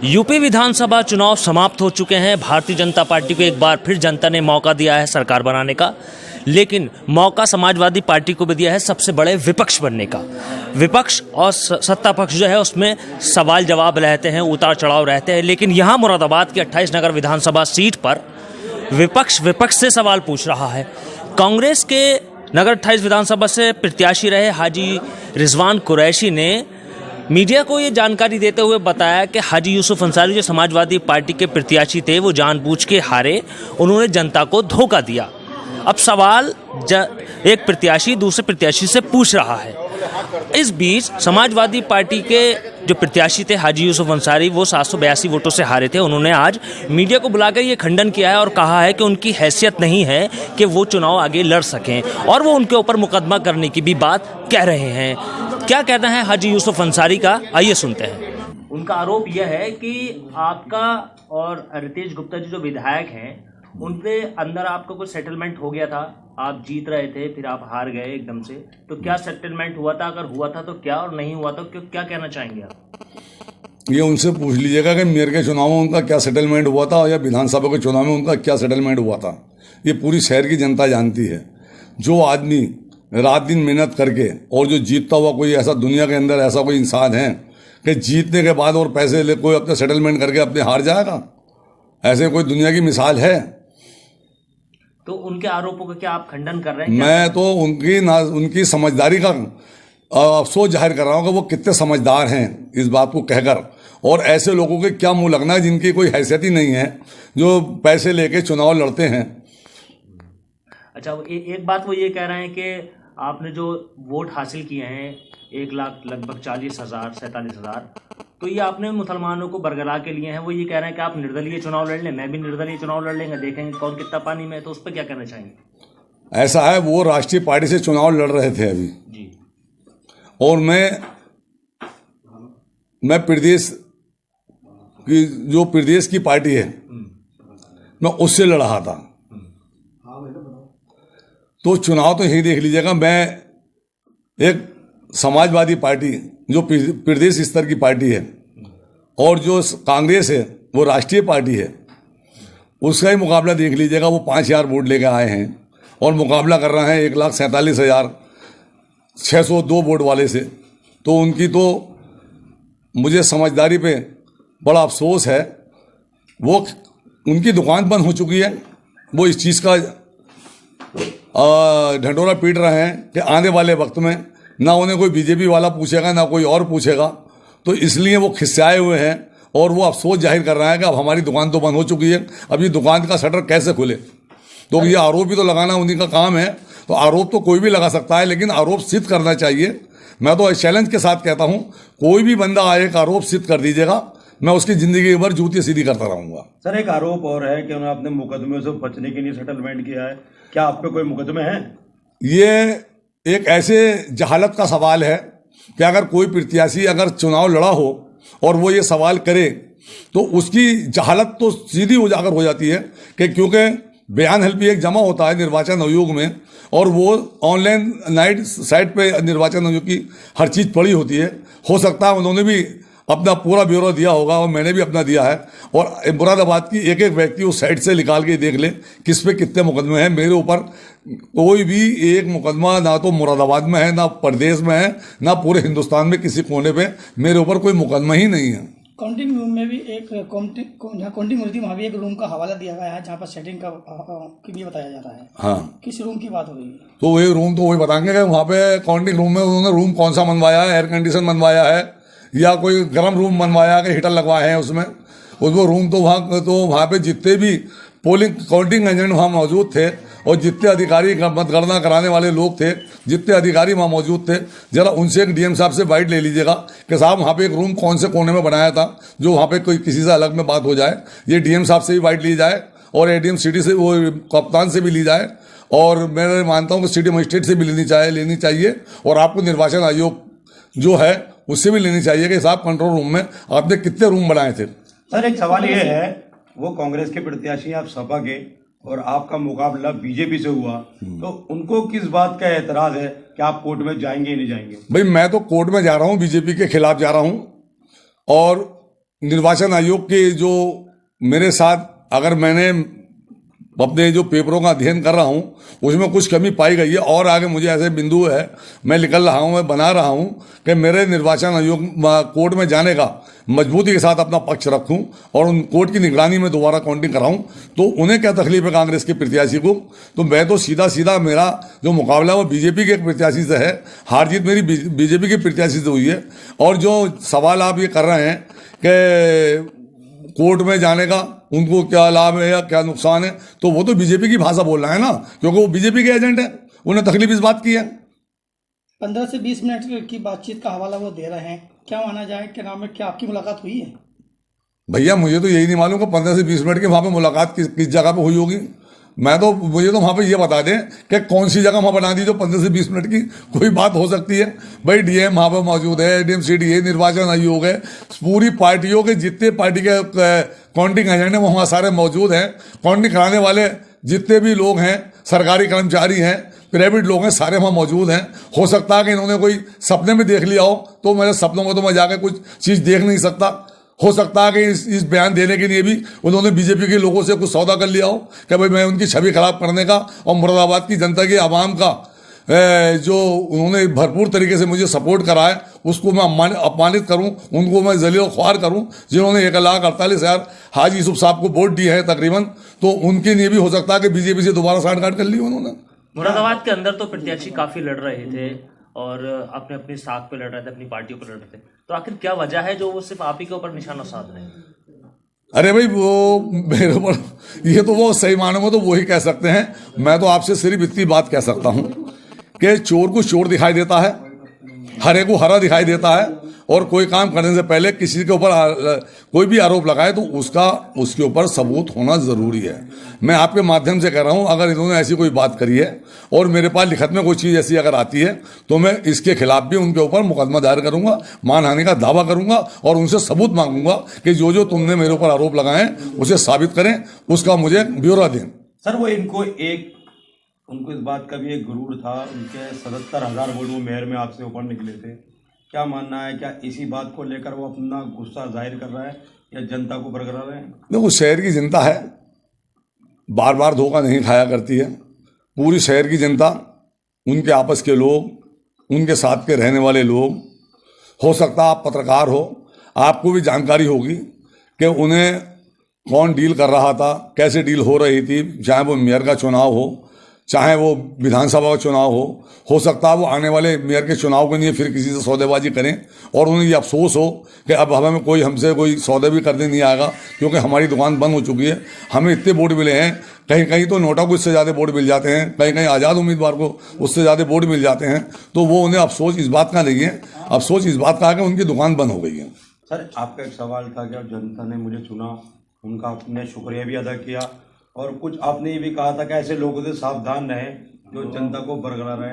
UP विधानसभा चुनाव समाप्त हो चुके हैं। भारतीय जनता पार्टी को एक बार फिर जनता ने मौका दिया है सरकार बनाने का, लेकिन मौका समाजवादी पार्टी को भी दिया है सबसे बड़े विपक्ष बनने का। विपक्ष और सत्ता पक्ष जो है उसमें सवाल जवाब रहते हैं, उतार चढ़ाव रहते हैं, लेकिन यहाँ मुरादाबाद की 28 नगर विधानसभा सीट पर विपक्ष से सवाल पूछ रहा है। कांग्रेस के नगर 28 विधानसभा से प्रत्याशी रहे हाजी रिजवान कुरैशी ने मीडिया को ये जानकारी देते हुए बताया कि हाजी यूसुफ अंसारी जो समाजवादी पार्टी के प्रत्याशी थे वो जानबूझ के हारे, उन्होंने जनता को धोखा दिया। अब सवाल एक प्रत्याशी दूसरे प्रत्याशी से पूछ रहा है। इस बीच समाजवादी पार्टी के जो प्रत्याशी थे हाजी यूसुफ अंसारी, वो 782 वोटों से हारे थे। उन्होंने आज मीडिया को बुलाकर ये खंडन किया है और कहा है कि उनकी हैसियत नहीं है कि वो चुनाव आगे लड़ सकें, और वो उनके ऊपर मुकदमा करने की भी बात कह रहे हैं। क्या कहना है हाजी यूसुफ अंसारी का, आइए सुनते हैं। उनका आरोप यह है कि आपका और रितेश गुप्ता जी जो विधायक हैं उनके अंदर आपका कुछ सेटलमेंट हो गया था, आप जीत रहे थे फिर आप हार गए एकदम से, तो क्या सेटलमेंट हुआ था? अगर हुआ था तो क्या, और नहीं हुआ तो क्या कहना चाहेंगे आप? ये उनसे पूछ लीजिएगा कि मेयर के चुनाव में उनका क्या सेटलमेंट हुआ था या विधानसभा के चुनाव में उनका क्या सेटलमेंट हुआ था। ये पूरी शहर की जनता जानती है। जो आदमी रात दिन मेहनत करके और जो जीतता हुआ कोई ऐसा दुनिया के अंदर ऐसा कोई इंसान है कि जीतने के बाद और पैसे ले कोई अपने सेटलमेंट करके अपने हार जाएगा? ऐसे कोई दुनिया की मिसाल है? तो उनके आरोपों का क्या आप खंडन कर रहे हैं? मैं तो उनकी समझदारी का अफसोस जाहिर कर रहा हूँ कि वो कितने समझदार हैं इस बात को कहकर, और ऐसे लोगों के क्या मुंह लगना है जिनकी कोई हैसियत ही नहीं है, जो पैसे लेके चुनाव लड़ते हैं। अच्छा, एक बात वो ये कह रहे हैं कि आपने जो वोट हासिल किए हैं 1 लाख लगभग 47,000, तो ये आपने मुसलमानों को बरगला के लिए हैं। वो ये कह रहे हैं कि आप निर्दलीय चुनाव लड़ लें, मैं भी निर्दलीय चुनाव लड़ लेंगे, देखेंगे कौन कितना पानी में है। तो उस पर क्या कहना चाहेंगे? ऐसा है, वो राष्ट्रीय पार्टी से चुनाव लड़ रहे थे अभी जी, और मैं प्रदेश की जो प्रदेश की पार्टी है मैं उससे लड़ रहा था। तो चुनाव तो यही देख लीजिएगा, मैं एक समाजवादी पार्टी जो प्रदेश स्तर की पार्टी है और जो कांग्रेस है वो राष्ट्रीय पार्टी है, उसका ही मुकाबला देख लीजिएगा। वो 5,000 वोट लेकर आए हैं और मुकाबला कर रहे हैं 1,47,602 वोट वाले से। तो उनकी तो मुझे समझदारी पे बड़ा अफसोस है। वो उनकी दुकान बंद हो चुकी है, वो इस चीज़ का ढंढोरा पीट रहे हैं कि आने वाले वक्त में ना उन्हें कोई बीजेपी वाला पूछेगा ना कोई और पूछेगा। तो इसलिए वो खिस्साए हुए हैं और वो अफसोस जाहिर कर रहा है कि अब हमारी दुकान तो बंद हो चुकी है, अब ये दुकान का शटर कैसे खुले। तो ये आरोप भी तो लगाना उन्हीं का काम है। तो आरोप तो कोई भी लगा सकता है, लेकिन आरोप सिद्ध करना चाहिए। मैं तो चैलेंज के साथ कहता हूँ, कोई भी बंदा आए एक आरोप सिद्ध कर दीजिएगा, मैं उसकी जिंदगी भर जूती सीधी करता रहूंगा। सर, एक आरोप और है कि उन्होंने अपने मुकदमे से बचने के लिए सेटलमेंट किया है। क्या आप पे कोई मुकदमे हैं? ये एक ऐसे जहालत का सवाल है कि अगर कोई प्रत्याशी अगर चुनाव लड़ा हो और वो ये सवाल करे तो उसकी जहालत तो सीधी उजागर हो जाती है कि क्योंकि बयान हल्फी एक जमा होता है निर्वाचन आयोग में, और वो ऑनलाइन नाइट साइट पे निर्वाचन आयोग की हर चीज़ पड़ी होती है। हो सकता है उन्होंने भी अपना पूरा ब्यौरा दिया होगा और मैंने भी अपना दिया है, और मुरादाबाद की एक एक व्यक्ति उस साइट से निकाल के देख ले किस पे कितने मुकदमे हैं। मेरे ऊपर कोई भी एक मुकदमा ना तो मुरादाबाद में है, ना प्रदेश में है, ना पूरे हिंदुस्तान में किसी कोने पे मेरे ऊपर कोई मुकदमा ही नहीं है। काउंटिंग रूम में भी एक जहाँ काउंटिंग होती है वहाँ भी एक रूम का हवाला दिया गया है जहाँ पर सेटिंग का भी बताया जा रहा है। हाँ, किस रूम की बात हो रही है? तो वही रूम तो वही बताएंगे कि वहाँ पे काउंटिंग रूम में उन्होंने रूम कौन सा बनवाया है, एयर कंडीशन बनवाया है या कोई गर्म रूम बनवाया कि हीटर लगवाए हैं उसमें। उसको रूम तो वहाँ पे जितने भी पोलिंग काउंटिंग एजेंट वहाँ मौजूद थे और जितने अधिकारी मतगणना कराने वाले लोग थे, जितने अधिकारी वहाँ मौजूद थे, जरा उनसे एक डीएम साहब से बाइट ले लीजिएगा कि साहब वहाँ पे एक रूम कौन से कोने में बनाया था जो वहाँ पे कोई किसी से अलग में बात हो जाए। ये डीएम साहब से भी बाइट ली जाए और एडीएम सिटी से, वो कप्तान से भी ली जाए, और मैं मानता हूँ कि सिटी मजिस्ट्रेट से भी लेनी चाहिए, और आपको निर्वाचन आयोग जो है उससे भी लेनी चाहिए कि साहब कंट्रोल रूम में आपने कितने रूम बनाए थे। सर, एक सवाल ये है, वो कांग्रेस के प्रत्याशी आप सपा के और आपका मुकाबला बीजेपी से हुआ, तो उनको किस बात का एतराज है कि आप कोर्ट में जाएंगे नहीं जाएंगे? भाई मैं तो कोर्ट में जा रहा हूँ, बीजेपी के खिलाफ जा रहा हूँ, और निर्वाचन आयोग के जो मेरे साथ अगर मैंने अपने जो पेपरों का अध्ययन कर रहा हूँ उसमें कुछ कमी पाई गई है और आगे मुझे ऐसे बिंदु है मैं निकल रहा हूँ, मैं बना रहा हूँ कि मेरे निर्वाचन आयोग कोर्ट में जाने का मजबूती के साथ अपना पक्ष रखूं और उन कोर्ट की निगरानी में दोबारा काउंटिंग कराऊं। तो उन्हें क्या तकलीफ है कांग्रेस के प्रत्याशी को? तो मैं तो सीधा सीधा मेरा जो मुकाबला है वो बीजेपी के एक प्रत्याशी से है, हार जीत मेरी बीजेपी के प्रत्याशी से हुई है। और जो सवाल आप ये कर रहे हैं कि कोर्ट में जाने का उनको क्या लाभ है या क्या नुकसान है, तो वो तो बीजेपी की भाषा बोल रहा है ना, क्योंकि वो बीजेपी के एजेंट है, उन्हें तकलीफ इस बात की है। 15 से 20 मिनट की बातचीत का हवाला वो दे रहे हैं, क्या माना जाए कि नाम में क्या आपकी मुलाकात हुई है? भैया मुझे तो यही नहीं मालूम कि 15 से 20 मिनट की वहाँ पे मुलाकात किस जगह पे हुई होगी। मुझे तो वहाँ पे ये बता दें कि कौन सी जगह वहाँ बना दी जो 15 से 20 मिनट की कोई बात हो सकती है। भाई डीएम वहाँ पे मौजूद है, एडीएम-सीडी, निर्वाचन आयोग है, पूरी पार्टियों के जितने पार्टी के काउंटिंग एजेंट हैं वो वहाँ सारे मौजूद हैं। काउंटिंग कराने वाले जितने भी लोग हैं, सरकारी कर्मचारी हैं, प्राइवेट लोग हैं, सारे वहाँ मौजूद हैं। हो सकता है कि इन्होंने कोई सपने में देख लिया हो, तो मेरे सपनों में तो मैं जाकर कुछ चीज़ देख नहीं सकता। हो सकता है कि इस बयान देने के लिए भी उन्होंने बीजेपी के लोगों से कुछ सौदा कर लिया हो कि भाई मैं उनकी छवि खराब करने का और मुरादाबाद की जनता की आवाम का जो उन्होंने भरपूर तरीके से मुझे सपोर्ट करा है उसको मैं अपमानित करूं, उनको मैं जलील ख्वार करूं। जिन्होंने 1,48,000 हाजी यूसुफ साहब को वोट दिए हैं तकरीबन, तो उनके लिए भी हो सकता है कि बीजेपी से दोबारा साठगांठ कर ली उन्होंने। मुरादाबाद के अंदर तो प्रत्याशी काफी लड़ रहे थे और अपने अपनी साख पे लड़ रहे थे, अपनी पार्टियों पर लड़ रहे थे, तो आखिर क्या वजह है जो वो सिर्फ आप ही के ऊपर निशाना साध रहे हैं? अरे भाई वो मेरे ऊपर ये तो वो सही मानों में तो वो ही कह सकते हैं। मैं तो आपसे सिर्फ इतनी बात कह सकता हूँ कि चोर को चोर दिखाई देता है, हरे को हरा दिखाई देता है, और कोई काम करने से पहले किसी के ऊपर कोई भी आरोप लगाए तो उसके ऊपर सबूत होना ज़रूरी है। मैं आपके माध्यम से कह रहा हूँ, अगर इन्होंने ऐसी कोई बात करी है और मेरे पास लिखत में कोई चीज़ ऐसी अगर आती है तो मैं इसके खिलाफ भी उनके ऊपर मुकदमा दायर करूँगा, मानहानि का दावा करूँगा और उनसे सबूत मांगूंगा कि जो जो तुमने मेरे ऊपर आरोप लगाए हैं उसे साबित करें, उसका मुझे ब्यौरा दें। सर वो उनको इस बात का भी एक गुरूर था, उनके 77,000 वोट वो मेयर में आपसे ऊपर निकले थे। क्या मानना है, क्या इसी बात को लेकर वो अपना गुस्सा जाहिर कर रहा है या जनता को बरकरार है? देखो शहर की जनता है, बार बार धोखा नहीं खाया करती है। पूरी शहर की जनता, उनके आपस के लोग, उनके साथ के रहने वाले लोग, हो सकता है आप पत्रकार हो, आपको भी जानकारी होगी कि उन्हें कौन डील कर रहा था, कैसे डील हो रही थी, चाहे वो मेयर का चुनाव हो, चाहे वो विधानसभा का चुनाव हो सकता है वो आने वाले मेयर के चुनाव के लिए फिर किसी से सौदेबाजी करें और उन्हें ये अफसोस हो कि अब हमें हमसे कोई सौदे भी करने नहीं आएगा क्योंकि हमारी दुकान बंद हो चुकी है। हमें इतने वोट मिले हैं, कहीं कहीं तो नोटा को इससे ज़्यादा वोट मिल जाते हैं, कहीं कहीं आज़ाद उम्मीदवार को उससे ज़्यादा वोट मिल जाते हैं, तो वो उन्हें अफसोस इस बात का नहीं है, अफसोस इस बात का है कि उनकी दुकान बंद हो गई है। सर आपका एक सवाल था कि जनता ने मुझे चुना, उनका आपने शुक्रिया भी अदा किया और कुछ आपने ये भी कहा था कि ऐसे लोगों से सावधान रहें जो जनता को बरकरार रहे।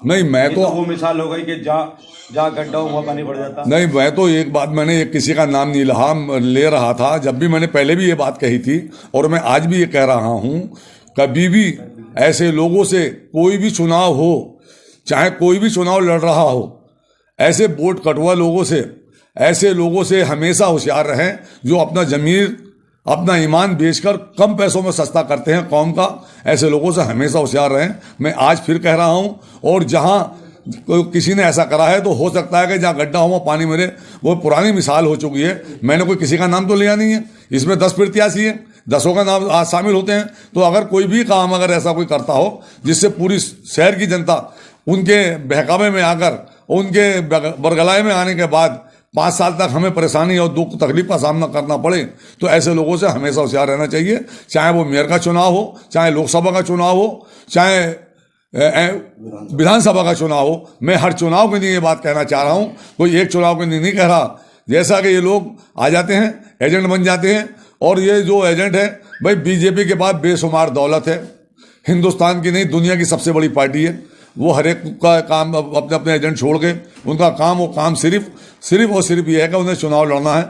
नहीं मैं तो वो मिसाल हो गई कि जहाँ गड्ढा हो वहाँ पानी भर जाता। नहीं, मैं तो एक बात, मैंने किसी का नाम नहीं ले रहा था, जब भी मैंने पहले भी ये बात कही थी और मैं आज भी ये कह रहा हूँ, कभी भी ऐसे लोगों से कोई भी चुनाव हो, चाहे कोई भी चुनाव लड़ रहा हो, ऐसे वोट कटवा लोगों से, ऐसे लोगों से हमेशा होशियार रहें जो अपना जमीर, अपना ईमान बेचकर कम पैसों में सस्ता करते हैं कौम का। ऐसे लोगों से हमेशा होशियार रहें। मैं आज फिर कह रहा हूं, और जहां किसी ने ऐसा करा है तो हो सकता है कि जहां गड्ढा हो वहां पानी मिले, वो पुरानी मिसाल हो चुकी है। मैंने कोई किसी का नाम तो लिया नहीं है, इसमें 10 प्रत्याशी है, 10 का नाम आज शामिल होते हैं। तो अगर कोई भी काम अगर ऐसा कोई करता हो जिससे पूरी शहर की जनता उनके बहकावे में आकर, उनके बरगलाए में आने के बाद 5 साल तक हमें परेशानी और दुख तकलीफ का सामना करना पड़े, तो ऐसे लोगों से हमेशा होशियार रहना चाहिए। चाहे वो मेयर का चुनाव हो, चाहे लोकसभा का चुनाव हो, चाहे विधानसभा का चुनाव हो। मैं हर चुनाव के लिए ये बात कहना चाह रहा हूँ, कोई एक चुनाव के लिए नहीं कह रहा। जैसा कि ये लोग आ जाते हैं, एजेंट बन जाते हैं, और ये जो एजेंट है भाई, बीजेपी के पास बेशुमार दौलत है, हिंदुस्तान की नहीं दुनिया की सबसे बड़ी पार्टी है। वो हर एक का काम अपने अपने एजेंट छोड़ के, उनका काम सिर्फ और सिर्फ ये है कि उन्हें चुनाव लड़ना है।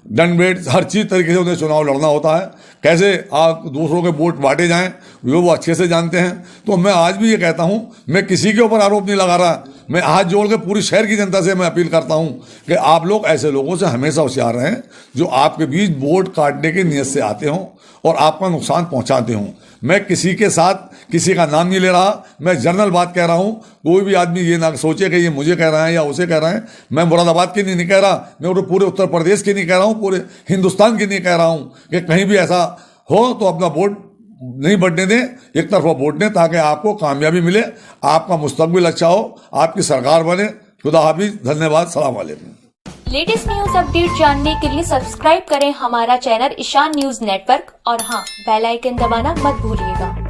दंड भेंट हर चीज़ तरीके से उन्हें चुनाव लड़ना होता है। कैसे आप दूसरों के वोट बांटे जाएं वो अच्छे से जानते हैं। तो मैं आज भी ये कहता हूं, मैं किसी के ऊपर आरोप नहीं लगा रहा, मैं हाथ जोड़ के पूरी शहर की जनता से मैं अपील करता हूं कि आप लोग ऐसे लोगों से हमेशा होशियार रहें जो आपके बीच वोट काटने की नीयत से आते हों और आपका नुकसान पहुंचाते हों। मैं किसी के साथ किसी का नाम नहीं ले रहा, मैं जनरल बात कह रहा हूं। कोई भी आदमी ये ना सोचे कि ये मुझे कह रहा है या उसे कह रहा है। मैं मुरादाबाद की नहीं कह रहा, मैं पूरे उत्तर प्रदेश की नहीं कह रहा हूं, पूरे हिंदुस्तान की नहीं कह रहा हूं कि कहीं भी ऐसा हो तो अपना वोट नहीं बढ़ने दें, एक तरफा वोट दें ताकि आपको कामयाबी मिले, आपका मुस्तकबिल अच्छा हो, आपकी सरकार बने। खुदा हाफिज, धन्यवाद, सलाम वालेकुम। लेटेस्ट न्यूज अपडेट जानने के लिए सब्सक्राइब करें हमारा चैनल ईशान न्यूज नेटवर्क और हाँ, बेल आइकन दबाना मत भूलिएगा।